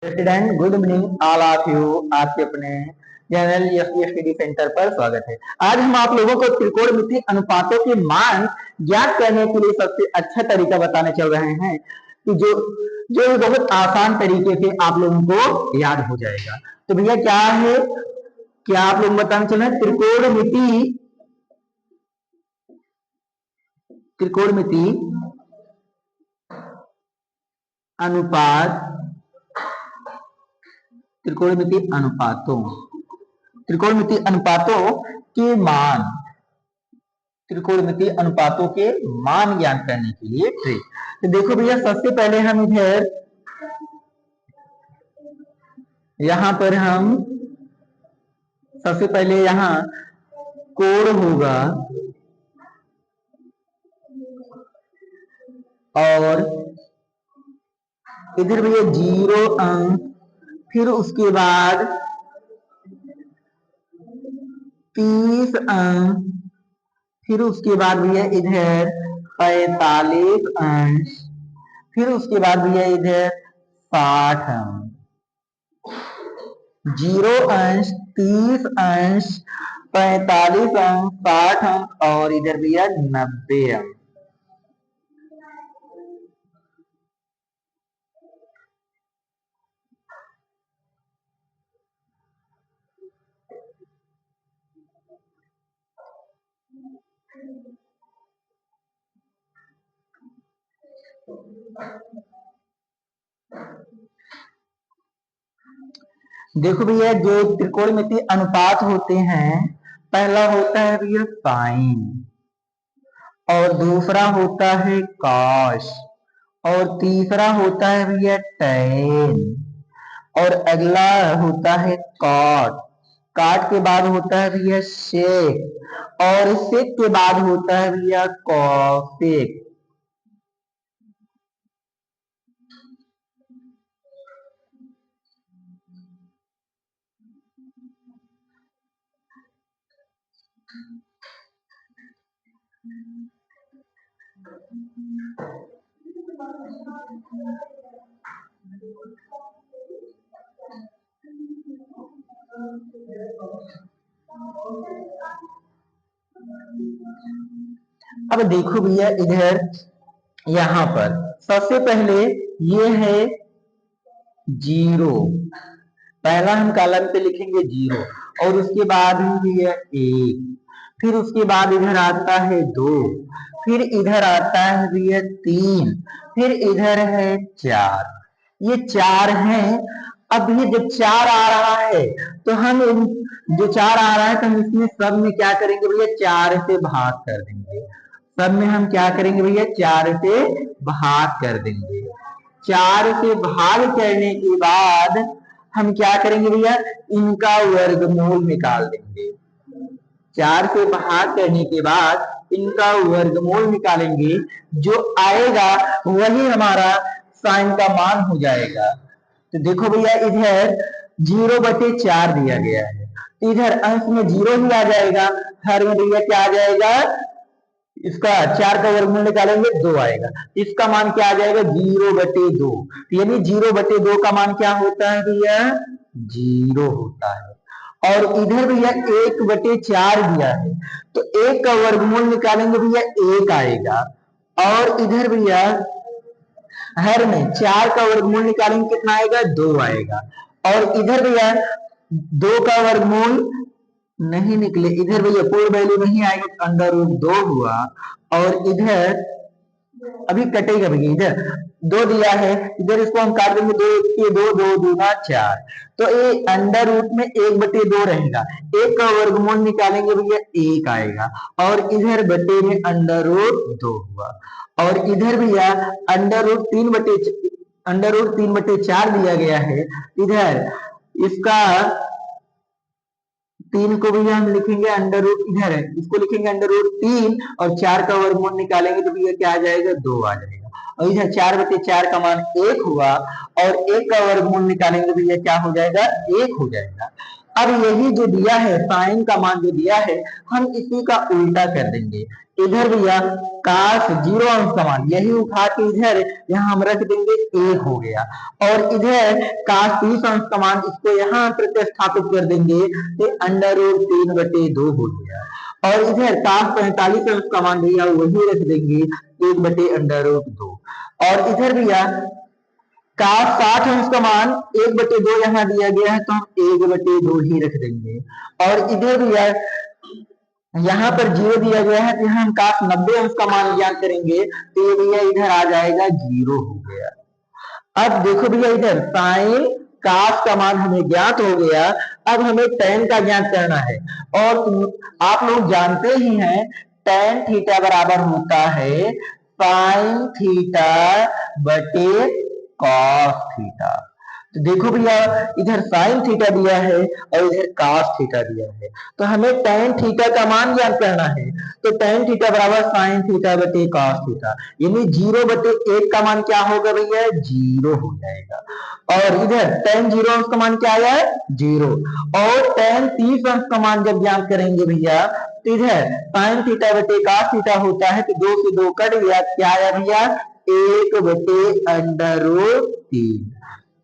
Student good evening all of you. आपके अपने channel study centre पर स्वागत है। आज हम आप लोगों को त्रिकोणमितीय अनुपातों के मान ज्ञात करने के लिए सबसे अच्छा तरीका बताने चल रहे हैं कि जो बहुत आसान तरीके से आप लोगों को याद हो जाएगा। तो भैया क्या है, क्या आप लोग बताने चल रहे हैं त्रिकोणमितीय अनुपात, त्रिकोणमितीय अनुपातों के मान, त्रिकोणमितीय अनुपातों के मान ज्ञान करने के लिए ट्रिक। तो देखो भैया, सबसे पहले हम इधर यहां पर हम सबसे पहले यहां कोण होगा और इधर भैया 0 अंक, फिर उसके बाद 30 अंक, फिर उसके बाद भैया इधर 45 अंश, फिर उसके बाद भैया इधर 60 अंश। 0 अंश, 30 अंश, 45 अंश, 60 अंश और इधर भैया 90 अंश। देखो भैया, जो त्रिकोणमितीय अनुपात होते हैं, पहला होता है भैया साइन, और दूसरा होता है कॉस, और तीसरा होता है भैया टेन, और अगला होता है कॉट। काट के बाद होता है भैया शेक, और शेक के बाद होता है भैया कॉसेक। अब देखो भैया, इधर यहां पर सबसे पहले ये है 0, पहला हम कॉलम पे लिखेंगे 0, और उसके बाद है 1, फिर उसके बाद इधर आता है 2, फिर इधर आता है भैया 3, फिर इधर है 4। ये 4 है। अब ये जब 4 आ रहा है तो हम जो 4 आ रहा है तो हम इसमें सब में क्या करेंगे भैया, 4 से भाग कर देंगे। सब में हम क्या करेंगे भैया, 4 से भाग कर देंगे। 4 से भाग करने के बाद हम क्या करेंगे भैया, इनका वर्गमूल निकाल देंगे। 4 से भाग करने के बाद इनका वर्गमूल निकालेंगे, जो आएगा वही हमारा साइन का मान हो जाएगा। तो देखो भैया, इधर 0/4 दिया गया है, इधर अंश में 0 ही आ जाएगा, हर में भैया क्या आ जाएगा, इसका 4 का वर्गमूल निकालेंगे 2 आएगा, इसका मान क्या आ जाएगा 0/2। यानी 0/2 का मान क्या होता है भैया, 0 होता है। और इधर भैया 1/4 दिया है, तो 1 का वर्गमूल निकालेंगे भैया 1 आएगा। और इधर भैया हर में 4 का वर्गमूल निकालेंगे, कितना आएगा, 2 आएगा। और इधर भैया 2 का वर्गमूल नहीं निकले, इधर भैया पूर्ण वैल्यू नहीं आएगा, √2 हुआ। और इधर अभी कटेगा भैया, इधर 2 दिया है, इधर इसको हम काट देंगे, 2 1 2, 2 दूना 4, तो ये √2 में 1/2 रहेगा। 1 का वर्गमूल निकालेंगे भैया 1 आएगा, और इधर बटे में √2 हुआ। और इधर भैया √3/4 दिया गया है, इधर इसका 3 को भैया हम लिखेंगे इधर है, इसको लिखेंगे √3, और 4 का वर्गमूल निकालेंगे तो भैया क्या आ जाएगा, 2 आ जाएगा। और इधर 4/4 का मान 1 हुआ, और 1 का वर्गमूल निकालेंगे भैया क्या हो जाएगा, 1 हो जाएगा। अब यही जो दिया है साइन का मान जो दिया है हम इसी का उल्टा कर देंगे। इधर भैया काश 0 अंश का मान यही उठा के इधर यहाँ हम रख देंगे 1 हो गया, और इधर काश 30 अंश का मान इसको यहाँ प्रतिस्थापित कर देंगे तो √3/2 हो गया, और इधर काश 45 अंश का मान भैया वही रख देंगे 1/√2, और इधर भैया का 60 अंश का मान 1/2 यहाँ दिया गया है तो हम 1/2 ही रख देंगे, और इधर भैया यहाँ पर 0 दिया गया है तो यहाँ हम काश 90 अंश का मान ज्ञात करेंगे तो ये भैया इधर आ जाएगा 0 हो गया। अब देखो भैया इधर साइन काश का मान हमें ज्ञात हो गया, अब हमें tan का ज्ञात करना है, और आप लोग जानते ही हैं tan थीटा बराबर होता है साइन थीटा बटे कॉस थीटा। तो देखो भैया इधर साइन थीटा दिया है और इधर कॉस थीटा दिया है, तो हमें tan थीटा का मान ज्ञात करना है, तो tan थीटा बराबर साइन थीटा बटे कॉस थीटा, यानी 0/1 का मान क्या होगा भैया 0 हो जाएगा, और इधर tan 0 अंश का मान क्या आया है 0, और tan 30 अंश का मान जब ज्ञात करेंगे भैया तो इधर साइन थीटा बटे कॉस थीटा होता है तो 2 से 2 कट गया, क्या आया भैया 1/√3,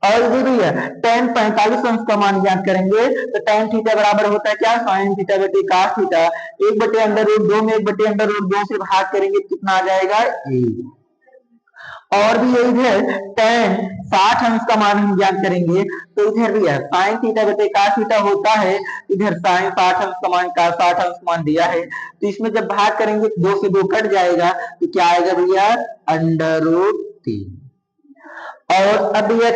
और इधर भैया tan 45 अंश का मान ज्ञात करेंगे तो tan थीटा बराबर होता है क्या साइन थीटा बटे कॉस थीटा, 1/√2 में 1/√2 से भाग करेंगे तो कितना आ जाएगा 1, और भी इधर tan 60 अंश का मान हम ज्ञात करेंगे तो इधर भैया साइन थीटा बटे कॉस थीटा होता है, इधर साइन 60 अंश का मान का 60 अंश का मान दिया है तो इसमें जब भाग करेंगे तो 2 से 2 कट जाएगा तो क्या आएगा भैया √3, और अब ये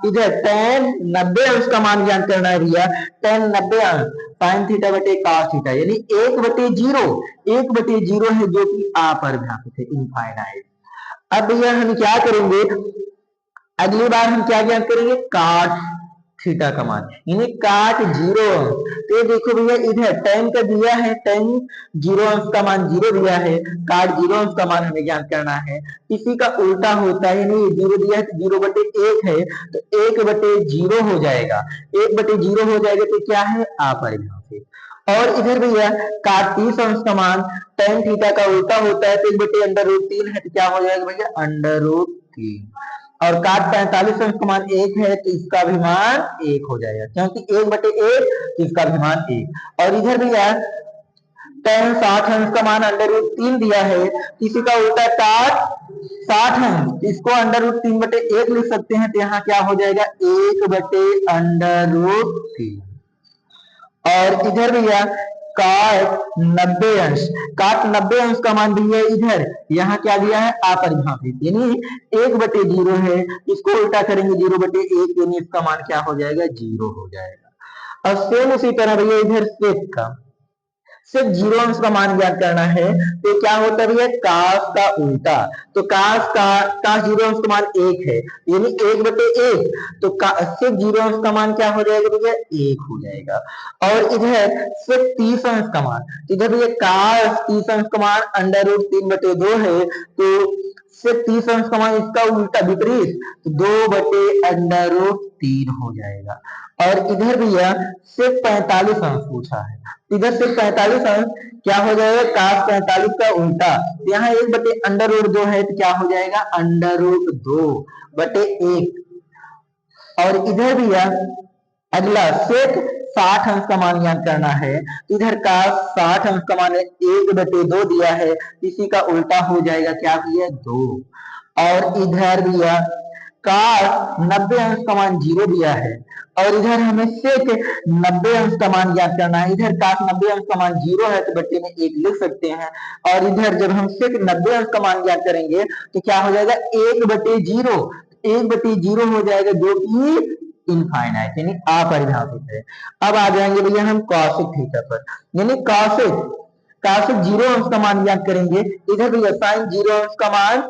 इधर tan 90 अंश का मान ज्ञात करना है भैया, tan 90 अंश साइन थीटा बटे कॉस थीटा यानी 1/0 है जो कि अपरिभाषित है इनफाइनाइट। अब भैया हम क्या करेंगे अगली बार हम क्या ज्ञात करेंगे काट थीटा का मान यानी काट 0 अंश, तो देखो भैया इधर tan का दिया है tan 0 अंश का मान 0 दिया है, काट 0 अंश का मान हमें ज्ञात करना है, इसी का उल्टा होता है यानी 0 दिया है तो 0/1 है तो 1/0 हो जाएगा, 1/0 हो जाएगा तो क्या है अपरिभाषित, और इधर भैया काट 30 अंश का मान tan थीटा का उल्टा होता है तो 1/√3 है तो क्या हो जाएगा भैया √3, और काट 45 अंश का मान 1 है तो इसका भी मान 1 हो जाएगा क्योंकि 1/1 तो इसका भी मान 1, और इधर भैया tan 60 अंश का मान √3 दिया है, इसी का उल्टा काट 60 अंश इसको √3/1 लिख सकते हैं तो यहाँ क्या हो जाएगा 1/√3, और इधर भैया काट 90 अंश का मान भैया इधर यहाँ क्या दिया है अपरिभाषित यानी 1/0 है, इसको उल्टा करेंगे 0/1 यानी इसका मान क्या हो जाएगा 0 हो जाएगा। और सेम उसी तरह भैया इधर सेक का सिर्फ 0 अंश का मान ज्ञात करना है तो क्या होता है भैया काश का उल्टा, तो काश 0 अंश का मान 1 है यानी 1/1 तो सिर्फ 0 अंश का मान क्या हो जाएगा भैया 1 हो जाएगा, और इधर सिर्फ 30 अंश का मान, इधर भैया काश 30 अंश का मान √3/2 है तो सिर्फ 30 अंश का मान इसका उल्टा विपरीत तो 2/√3 हो जाएगा, और इधर भैया सिर्फ 45 अंश पूछा है, इधर सिर्फ 45 अंश क्या हो जाएगा काश 45 का उल्टा, यहाँ 1/√2 है तो क्या हो जाएगा √2/1, और इधर भैया अगला सेक 60 अंश का मान ज्ञात करना है, इधर का 60 अंश का मान 1/2 दिया है, इसी का उल्टा हो जाएगा क्या भैया 2, और इधर भैया का 90 अंश का मान 0 दिया है, और इधर हमें सेक 90 अंश का मान ज्ञात करना है, इधर का 90 अंश का मान 0 है तो बट्टे में 1 लिख सकते हैं, और इधर जब हम सेक 90 अंश का मान ज्ञात करेंगे तो क्या हो जाएगा 1/0, 1/0 हो जाएगा जो कि इनफाइनाइट यानी अपरिभाषित है। अब आ जाएंगे भैया हम कॉसेक थीटा पर, यानी कॉसेक 0 अंश का मान ज्ञात करेंगे, इधर भैया साइन 0 अंश का मान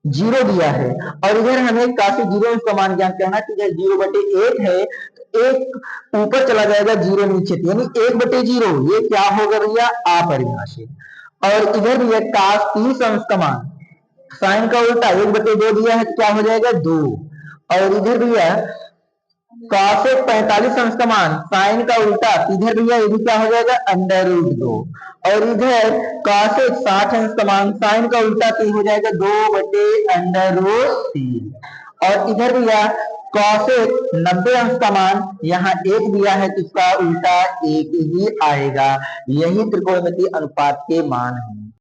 0 दिया है, और इधर हमें काफी 0 अंश का मान ज्ञात करना है, इधर 0/1 है तो 1 ऊपर चला जाएगा 0 नीचे यानी 1/0, ये क्या होगा भैया अपरिभाषित, और इधर भैया काश 30 अंश का मान साइन का उल्टा 1/2 दिया है तो क्या हो जाएगा 2, और इधर भैया कॉसेक 45 अंश का मान साइन का उल्टा, इधर भैया ये भी क्या हो जाएगा √2, और इधर कॉसेक 60 अंश का मान साइन का उल्टा तो हो जाएगा 2/√3, और इधर भैया कॉसेक 90 अंश का मान यहाँ 1 दिया है तो इसका उल्टा 1 ही आएगा। यही त्रिकोणमितीय अनुपात के मान है।